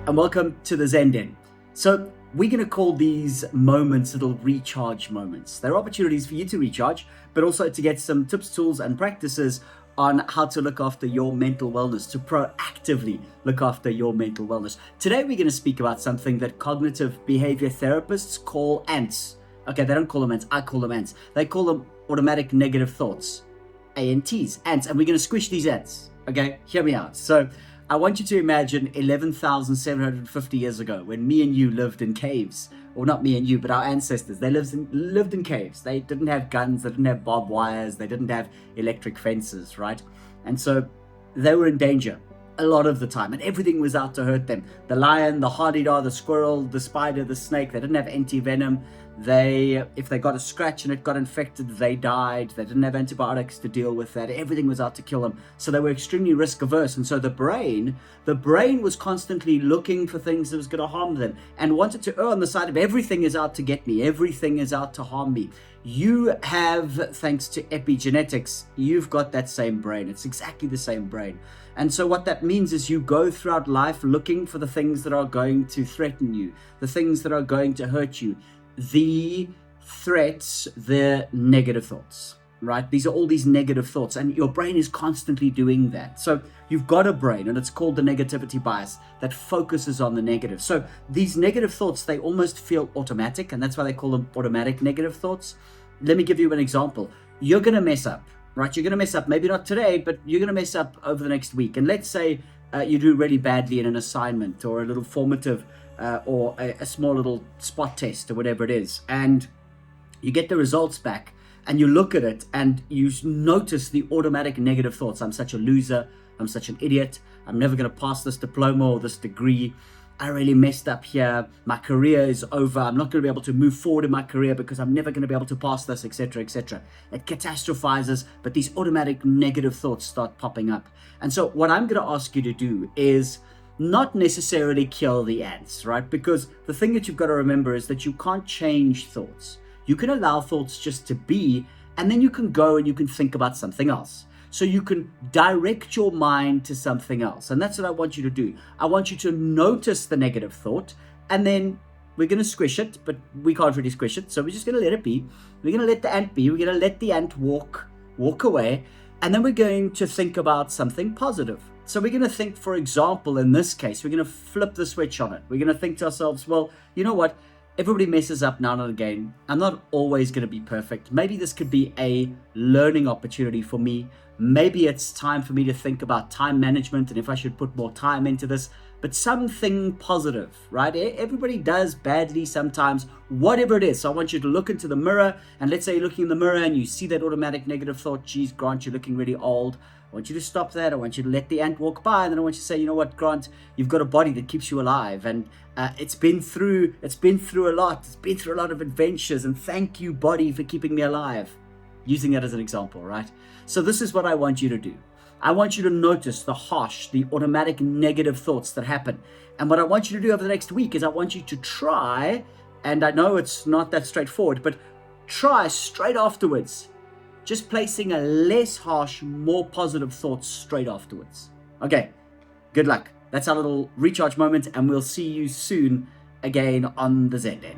and welcome to the Zen Den. So we're going to call these moments little recharge moments. They're opportunities for you to recharge, but also to get some tips, tools, and practices on how to look after your mental wellness, to proactively look after your mental wellness. Today we're going to speak about something that cognitive behavior therapists call ants. Okay, they don't call them ants, I call them ants. They call them automatic negative thoughts, ANTs, ants, and we're going to squish these ants. Okay, hear me out. So I want you to imagine 11,750 years ago when me and you lived in caves. Or not me and you, but our ancestors. They lived in caves. They didn't have guns, they didn't have barbed wires, they didn't have electric fences, right? And so they were in danger a lot of the time, and everything was out to hurt them. The lion, the hardy-dar, the squirrel, the spider, the snake, they didn't have anti-venom. If they got a scratch and it got infected, they died. They didn't have antibiotics to deal with that. Everything was out to kill them. So they were extremely risk averse. And so the brain was constantly looking for things that was going to harm them and wanted to err on the side of everything is out to get me. Everything is out to harm me. You have, thanks to epigenetics, you've got that same brain. It's exactly the same brain. And so what that means is you go throughout life looking for the things that are going to threaten you, the things that are going to hurt you. The threats, the negative thoughts, right? These are all these negative thoughts, and your brain is constantly doing that. So you've got a brain, and it's called the negativity bias, that focuses on the negative. So these negative thoughts, they almost feel automatic, and that's why they call them automatic negative thoughts. Let me give you an example. You're going to mess up, right? You're going to mess up, maybe not today, but you're going to mess up over the next week. And let's say you do really badly in an assignment or a little formative or a small little spot test or whatever it is, and you get the results back and you look at it and you notice the automatic negative thoughts. I'm such a loser, I'm such an idiot, I'm never going to pass this diploma or this degree, I really messed up here, my career is over, I'm not going to be able to move forward in my career because I'm never going to be able to pass this, etc., etc. It catastrophizes, but these automatic negative thoughts start popping up. And so what I'm going to ask you to do is not necessarily kill the ants, right? Because the thing that you've got to remember is that you can't change thoughts. You can allow thoughts just to be, and then you can go and you can think about something else. So you can direct your mind to something else. And that's what I want you to do. I want you to notice the negative thought, and then we're going to squish it, but we can't really squish it. So we're just going to let it be. We're going to let the ant be. We're going to let the ant walk away. And then we're going to think about something positive. So we're going to think, for example, in this case, we're going to flip the switch on it. We're going to think to ourselves, well, you know what? Everybody messes up now and again. I'm not always going to be perfect. Maybe this could be a learning opportunity for me. Maybe it's time for me to think about time management and if I should put more time into this, but something positive, right? Everybody does badly sometimes, whatever it is. So I want you to look into the mirror, and let's say you're looking in the mirror and you see that automatic negative thought, geez, Grant, you're looking really old. I want you to stop that. I want you to let the ant walk by, and then I want you to say, you know what, Grant, you've got a body that keeps you alive, and it's been through a lot. It's been through a lot of adventures, and thank you, body, for keeping me alive. Using that as an example, right? So this is what I want you to do. I want you to notice the harsh, the automatic negative thoughts that happen. And what I want you to do over the next week is I want you to try, and I know it's not that straightforward, but try straight afterwards, just placing a less harsh, more positive thoughts straight afterwards. Okay, good luck. That's our little recharge moment, and we'll see you soon again on the Zen Den.